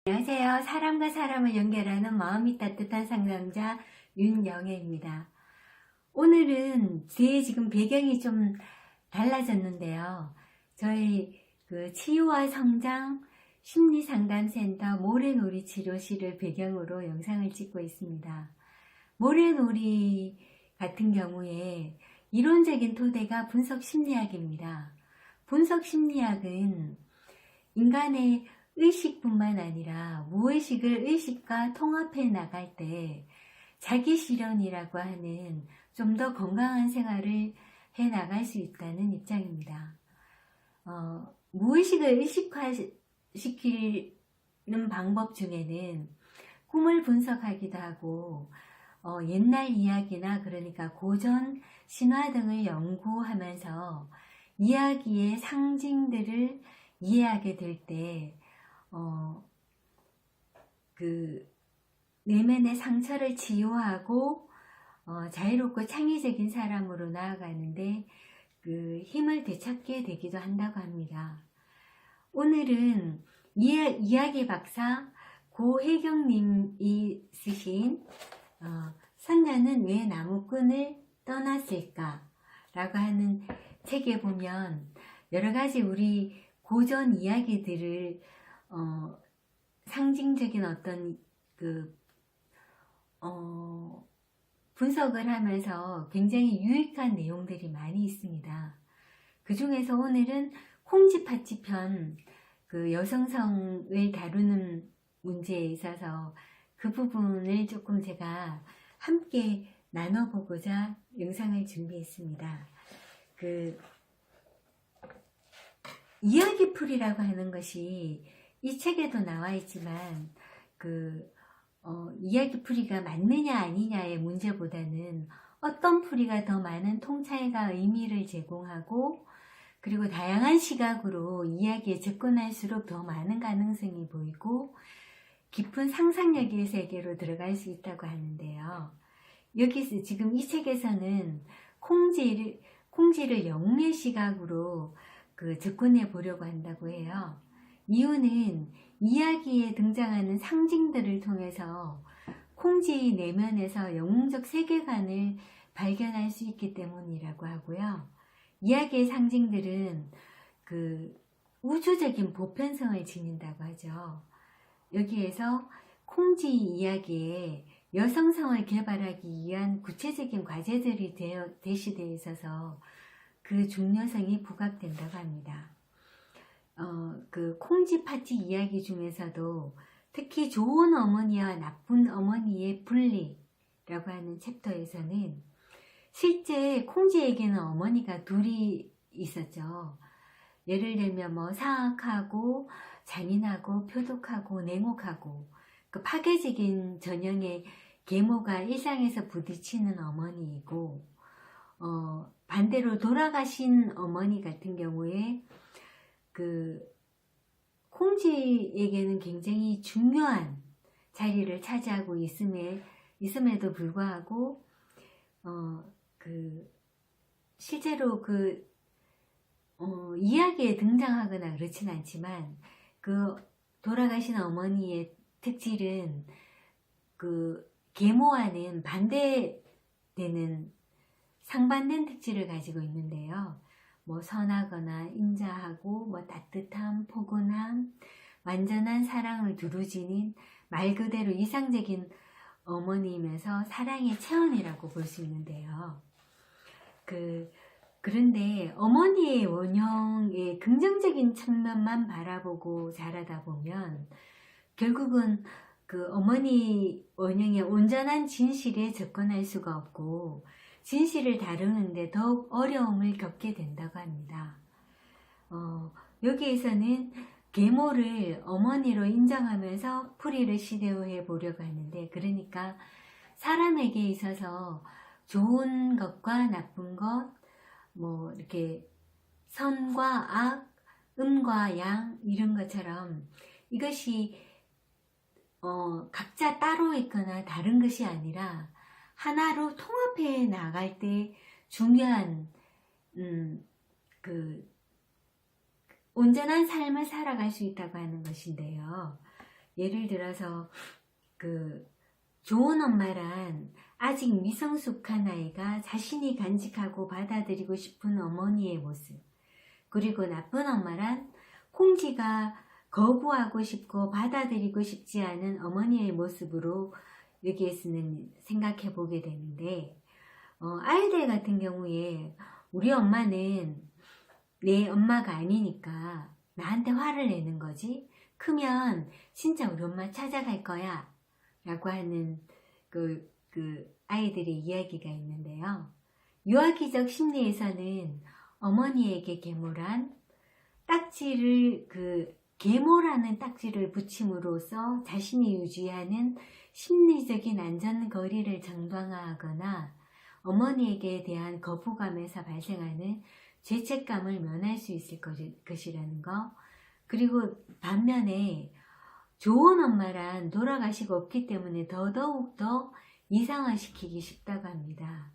안녕하세요. 사람과 사람을 연결하는 마음이 따뜻한 상담자 윤영애입니다. 오늘은 제 지금 배경이 좀 달라졌는데요. 저희 치유와 성장 심리상담센터 모래놀이 치료실을 배경으로 영상을 찍고 있습니다. 모래놀이 같은 경우에 이론적인 토대가 분석심리학입니다. 분석심리학은 인간의 의식뿐만 아니라 무의식을 의식과 통합해 나갈 때 자기 실현이라고 하는 좀 더 건강한 생활을 해 나갈 수 있다는 입장입니다. 무의식을 의식화시키는 방법 중에는 꿈을 분석하기도 하고 옛날 이야기나 그러니까 고전 신화 등을 연구하면서 이야기의 상징들을 이해하게 될때 내면의 상처를 치유하고 자유롭고 창의적인 사람으로 나아가는데 힘을 되찾게 되기도 한다고 합니다. 오늘은 이야기 박사 고혜경님이 쓰신 선녀는 왜 나무꾼을 떠났을까? 라고 하는 책에 보면 여러가지 우리 고전 이야기들을 상징적인 어떤 분석을 하면서 굉장히 유익한 내용들이 많이 있습니다. 그 중에서 오늘은 콩쥐팥쥐 편 여성성을 다루는 문제에 있어서 그 부분을 조금 제가 함께 나눠보고자 영상을 준비했습니다. 이야기풀이라고 하는 것이 이 책에도 나와 있지만 이야기풀이가 맞느냐 아니냐의 문제보다는 어떤 풀이가 더 많은 통찰과 의미를 제공하고 그리고 다양한 시각으로 이야기에 접근할수록 더 많은 가능성이 보이고 깊은 상상력의 세계로 들어갈 수 있다고 하는데요. 여기서 지금 이 책에서는 콩쥐를 영의 시각으로 접근해 보려고 한다고 해요. 이유는 이야기에 등장하는 상징들을 통해서 콩쥐 내면에서 영웅적 세계관을 발견할 수 있기 때문이라고 하고요. 이야기의 상징들은 우주적인 보편성을 지닌다고 하죠. 여기에서 콩쥐 이야기에 여성성을 개발하기 위한 구체적인 과제들이 대시되어 있어서 그 중요성이 부각된다고 합니다. 콩쥐팥쥐 이야기 중에서도 특히 좋은 어머니와 나쁜 어머니의 분리라고 하는 챕터에서는 실제 콩쥐에게는 어머니가 둘이 있었죠. 예를 들면 사악하고 잔인하고 표독하고 냉혹하고 파괴적인 전형의 계모가 일상에서 부딪히는 어머니이고 반대로 돌아가신 어머니 같은 경우에 콩쥐에게는 굉장히 중요한 자리를 차지하고 있음에도 불구하고 실제로 이야기에 등장하거나 그렇진 않지만 돌아가신 어머니의 특질은 계모와는 반대되는 상반된 특질을 가지고 있는데요. 선하거나 인자하고 따뜻함, 포근함, 완전한 사랑을 두루지닌 말 그대로 이상적인 어머니이면서 사랑의 체험이라고 볼 수 있는데요. 그런데 어머니의 원형의 긍정적인 측면만 바라보고 자라다 보면 결국은 어머니 원형의 온전한 진실에 접근할 수가 없고 진실을 다루는데 더욱 어려움을 겪게 된다고 합니다. 여기에서는 계모를 어머니로 인정하면서 풀이를 시도해 보려고 하는데, 그러니까 사람에게 있어서 좋은 것과 나쁜 것, 이렇게 선과 악, 음과 양 이런 것처럼 이것이 각자 따로 있거나 다른 것이 아니라 하나로 통합해 나갈 때 중요한 온전한 삶을 살아갈 수 있다고 하는 것인데요. 예를 들어서 그 좋은 엄마란 아직 미성숙한 아이가 자신이 간직하고 받아들이고 싶은 어머니의 모습, 그리고 나쁜 엄마란 콩쥐가 거부하고 싶고 받아들이고 싶지 않은 어머니의 모습으로 여기에서는 생각해 보게 되는데, 아이들 같은 경우에 우리 엄마는 내 엄마가 아니니까 나한테 화를 내는 거지, 크면 진짜 우리 엄마 찾아갈 거야 라고 하는 그 아이들의 이야기가 있는데요. 유아기적 심리에서는 어머니에게 계모란 딱지를 계모라는 딱지를 붙임으로써 자신이 유지하는 심리적인 안전거리를 정당화하거나 어머니에게 대한 거부감에서 발생하는 죄책감을 면할 수 있을 것이라는 거, 그리고 반면에 좋은 엄마란 돌아가시고 없기 때문에 더더욱더 이상화시키기 쉽다고 합니다.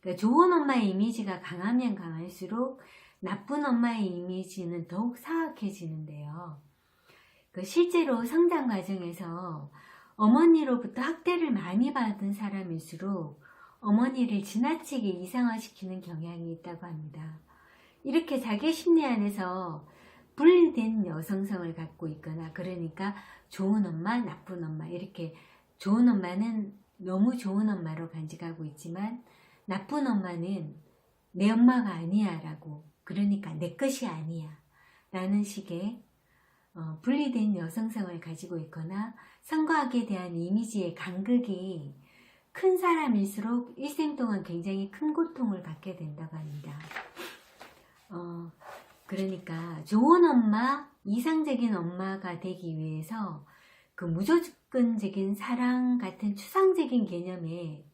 그러니까 좋은 엄마의 이미지가 강하면 강할수록 나쁜 엄마의 이미지는 더욱 사악해지는데요. 실제로 성장 과정에서 어머니로부터 학대를 많이 받은 사람일수록 어머니를 지나치게 이상화시키는 경향이 있다고 합니다. 이렇게 자기 심리 안에서 분리된 여성성을 갖고 있거나, 그러니까 좋은 엄마, 나쁜 엄마, 이렇게 좋은 엄마는 너무 좋은 엄마로 간직하고 있지만 나쁜 엄마는 내 엄마가 아니야 라고, 그러니까 내 것이 아니야 라는 식의 분리된 여성성을 가지고 있거나, 성과학에 대한 이미지의 간극이 큰 사람일수록 일생 동안 굉장히 큰 고통을 받게 된다고 합니다. 그러니까 좋은 엄마, 이상적인 엄마가 되기 위해서 그 무조건적인 사랑 같은 추상적인 개념에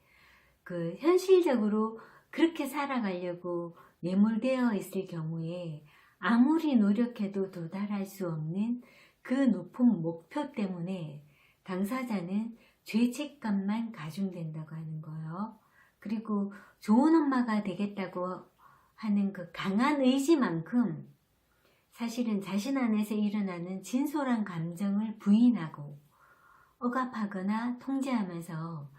현실적으로 그렇게 살아가려고 매몰되어 있을 경우에 아무리 노력해도 도달할 수 없는 그 높은 목표 때문에 당사자는 죄책감만 가중된다고 하는 거예요. 그리고 좋은 엄마가 되겠다고 하는 그 강한 의지만큼 사실은 자신 안에서 일어나는 진솔한 감정을 부인하고 억압하거나 통제하면서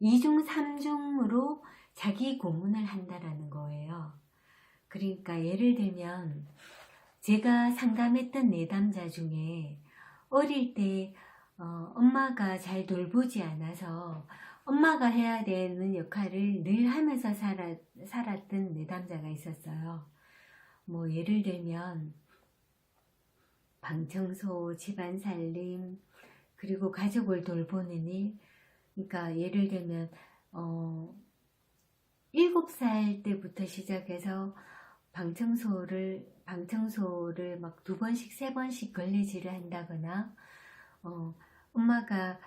이중 삼중으로 자기 고문을 한다라는 거예요. 그러니까 예를 들면 제가 상담했던 내담자 중에 어릴 때 엄마가 잘 돌보지 않아서 엄마가 해야 되는 역할을 늘 하면서 살았던 내담자가 있었어요. 뭐 예를 들면 방청소, 집안 살림, 그리고 가족을 돌보는 일. 그러니까 예를 들면 7살 때부터 시작해서 방청소를 막 2번씩 3번씩 걸레질을 한다거나, 엄마가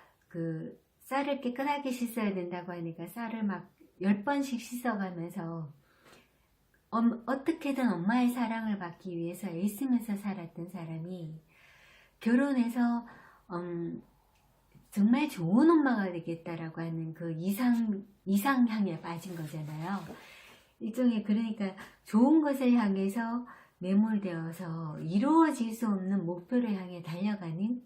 쌀을 깨끗하게 씻어야 된다고 하니까 쌀을 막 10번씩 씻어가면서 어떻게든 엄마의 사랑을 받기 위해서 애쓰면서 살았던 사람이 결혼해서 정말 좋은 엄마가 되겠다라고 하는 그 이상향에 빠진 거잖아요. 일종의, 그러니까 좋은 것을 향해서 매몰되어서 이루어질 수 없는 목표를 향해 달려가는,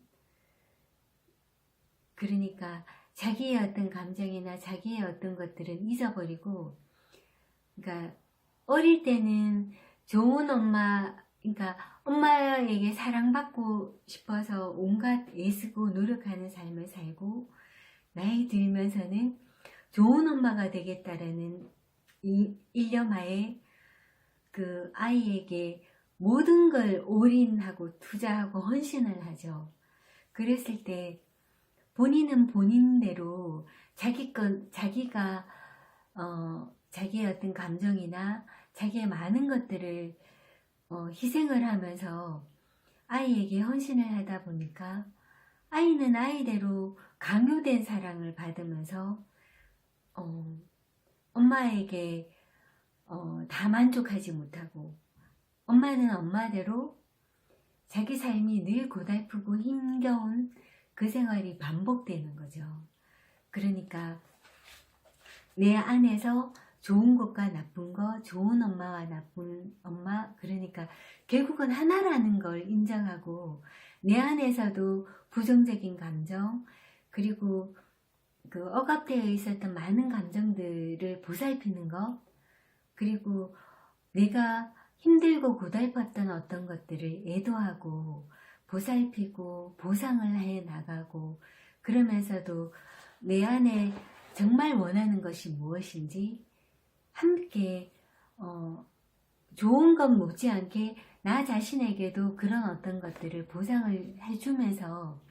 그러니까 자기의 어떤 감정이나 자기의 어떤 것들은 잊어버리고, 그러니까 어릴 때는 좋은 엄마, 그러니까 엄마에게 사랑받고 싶어서 온갖 애쓰고 노력하는 삶을 살고, 나이 들면서는 좋은 엄마가 되겠다라는 이 일념하에 그 아이에게 모든 걸 올인하고 투자하고 헌신을 하죠. 그랬을 때 본인은 본인대로 자기가 자기의 어떤 감정이나 자기의 많은 것들을 희생을 하면서 아이에게 헌신을 하다 보니까 아이는 아이대로 강요된 사랑을 받으면서 엄마에게 다 만족하지 못하고, 엄마는 엄마대로 자기 삶이 늘 고달프고 힘겨운 그 생활이 반복되는 거죠. 그러니까 내 안에서 좋은 것과 나쁜 것, 좋은 엄마와 나쁜 엄마, 그러니까 결국은 하나라는 걸 인정하고 내 안에서도 부정적인 감정, 그리고 그 억압되어 있었던 많은 감정들을 보살피는 것, 그리고 내가 힘들고 고달팠던 어떤 것들을 애도하고 보살피고 보상을 해 나가고, 그러면서도 내 안에 정말 원하는 것이 무엇인지 함께 좋은 것 못지않게 나 자신에게도 그런 어떤 것들을 보상을 해주면서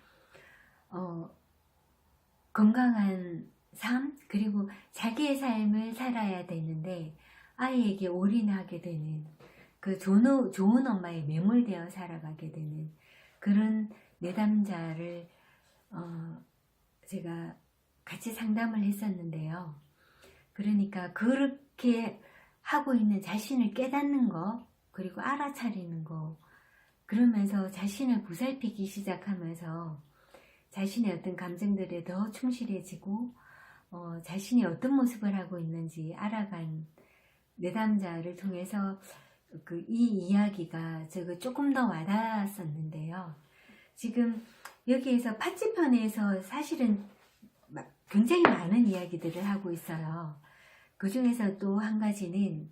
건강한 삶, 그리고 자기의 삶을 살아야 되는데 아이에게 올인하게 되는, 그 좋은 엄마에 매몰되어 살아가게 되는 그런 내담자를 제가 같이 상담을 했었는데요. 그러니까 그렇게 하고 있는 자신을 깨닫는 거, 그리고 알아차리는 거, 그러면서 자신을 보살피기 시작하면서 자신의 어떤 감정들에 더 충실해지고 자신이 어떤 모습을 하고 있는지 알아간 내담자를 통해서 이 이야기가 제가 조금 더 와닿았었는데요. 지금 여기에서 팥쥐편에서 사실은 굉장히 많은 이야기들을 하고 있어요. 그 중에서 또 한 가지는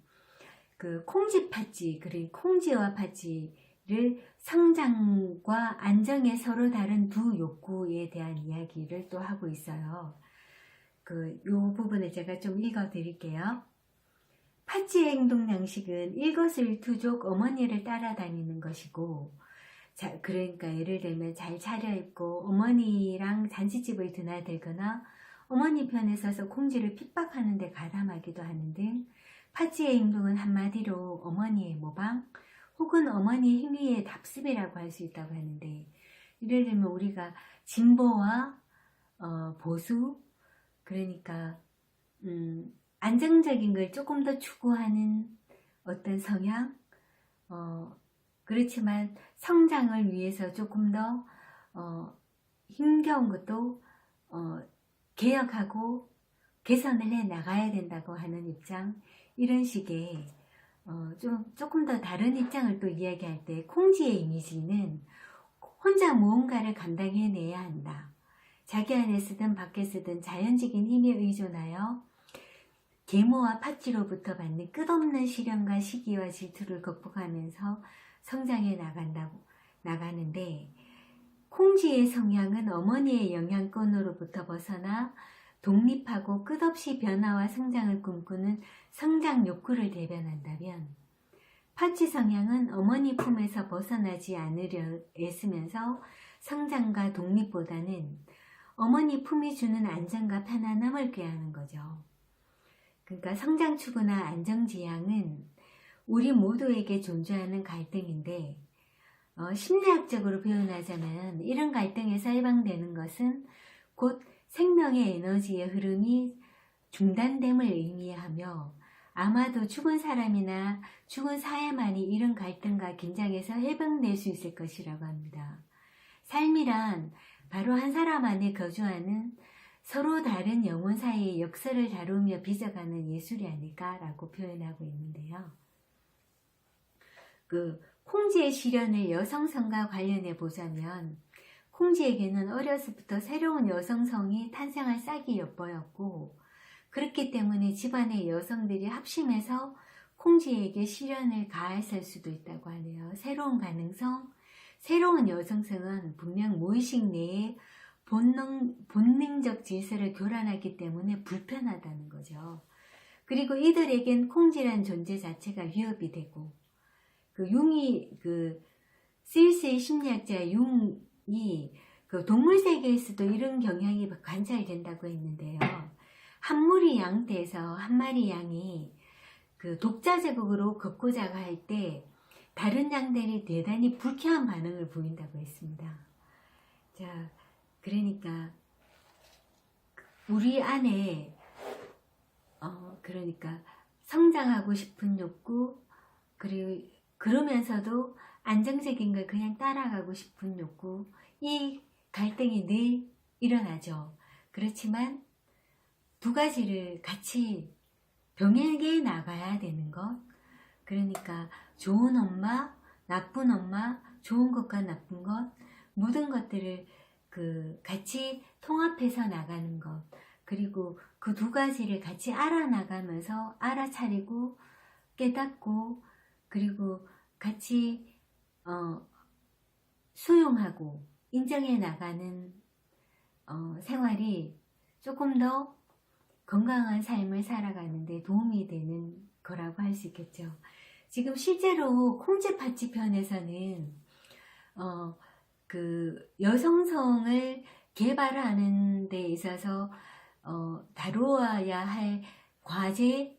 그 콩쥐 팥쥐, 그리고 콩쥐와 팥쥐를 성장과 안정에 서로 다른 두 욕구에 대한 이야기를 또 하고 있어요. 요 부분을 제가 좀 읽어 드릴게요. 팥쥐의 행동 양식은 일거수일투족 어머니를 따라다니는 것이고, 그러니까 예를 들면 잘 차려입고 어머니랑 잔치집을 드나들거나 어머니 편에 서서 콩쥐를 핍박하는 데 가담하기도 하는 등 팥쥐의 행동은 한마디로 어머니의 모방 혹은 어머니의 행위의 답습이라고 할 수 있다고 하는데, 예를 들면 우리가 진보와 보수, 그러니까 안정적인 걸 조금 더 추구하는 어떤 성향, 그렇지만 성장을 위해서 조금 더 힘겨운 것도 개혁하고 개선을 해 나가야 된다고 하는 입장, 이런 식의 조금 더 다른 입장을 또 이야기할 때 콩쥐의 이미지는 혼자 무언가를 감당해내야 한다. 자기 안에 쓰든 밖에 쓰든 자연적인 힘에 의존하여 계모와 팥쥐로부터 받는 끝없는 시련과 시기와 질투를 극복하면서 성장해 나가는데, 콩쥐의 성향은 어머니의 영향권으로부터 벗어나 독립하고 끝없이 변화와 성장을 꿈꾸는 성장 욕구를 대변한다면, 팥쥐 성향은 어머니 품에서 벗어나지 않으려 애쓰면서 성장과 독립보다는 어머니 품이 주는 안정과 편안함을 꾀하는 거죠. 그러니까 성장 추구나 안정지향은 우리 모두에게 존재하는 갈등인데, 심리학적으로 표현하자면 이런 갈등에서 해방되는 것은 곧 생명의 에너지의 흐름이 중단됨을 의미하며, 아마도 죽은 사람이나 죽은 사회만이 이런 갈등과 긴장에서 해방될 수 있을 것이라고 합니다. 삶이란 바로 한 사람 안에 거주하는 서로 다른 영혼 사이의 역사를 다루며 빚어가는 예술이 아닐까라고 표현하고 있는데요. 콩쥐의 시련을 여성성과 관련해 보자면, 콩쥐에게는 어려서부터 새로운 여성성이 탄생할 싹이 엿보였고, 그렇기 때문에 집안의 여성들이 합심해서 콩쥐에게 시련을 가했을 수도 있다고 하네요. 새로운 가능성, 새로운 여성성은 분명 무의식 내에 본능적 질서를 교란하기 때문에 불편하다는 거죠. 그리고 이들에겐 콩쥐란 존재 자체가 위협이 되고, 스위스의 심리학자 융이 동물 세계에서도 이런 경향이 관찰된다고 했는데요. 한 무리 양떼에서 한 마리 양이 독자 제국으로 걷고자 할 때 다른 양들이 대단히 불쾌한 반응을 보인다고 했습니다. 자, 그러니까 우리 안에 그러니까 성장하고 싶은 욕구, 그리고 그러면서도 안정적인 걸 그냥 따라가고 싶은 욕구, 이 갈등이 늘 일어나죠. 그렇지만 두 가지를 같이 병행해 나가야 되는 것, 그러니까 좋은 엄마, 나쁜 엄마, 좋은 것과 나쁜 것, 모든 것들을 같이 통합해서 나가는 것, 그리고 그 두 가지를 같이 알아나가면서 알아차리고 깨닫고, 그리고 같이 수용하고 인정해 나가는 생활이 조금 더 건강한 삶을 살아가는데 도움이 되는 거라고 할 수 있겠죠. 지금 실제로 콩쥐팥쥐 편에서는 여성성을 개발하는 데 있어서 다루어야 할 과제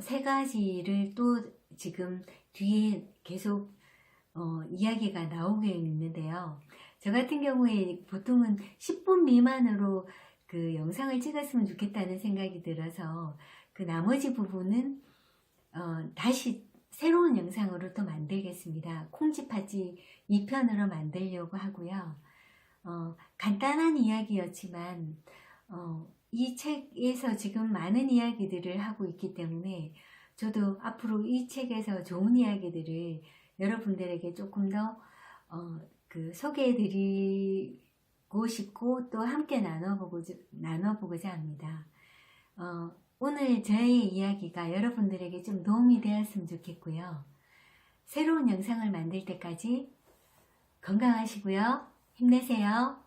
세 가지를 또 지금 뒤에 계속 이야기가 나오고 있는데요. 저 같은 경우에 보통은 10분 미만으로 그 영상을 찍었으면 좋겠다는 생각이 들어서 그 나머지 부분은 다시 새로운 영상으로 또 만들겠습니다. 콩쥐팥쥐 2편으로 만들려고 하고요. 간단한 이야기였지만 이 책에서 지금 많은 이야기들을 하고 있기 때문에 저도 앞으로 이 책에서 좋은 이야기들을 여러분들에게 조금 더 소개해 드리고 싶고 또 함께 나눠보고자 합니다. 오늘 저의 이야기가 여러분들에게 좀 도움이 되었으면 좋겠고요. 새로운 영상을 만들 때까지 건강하시고요. 힘내세요.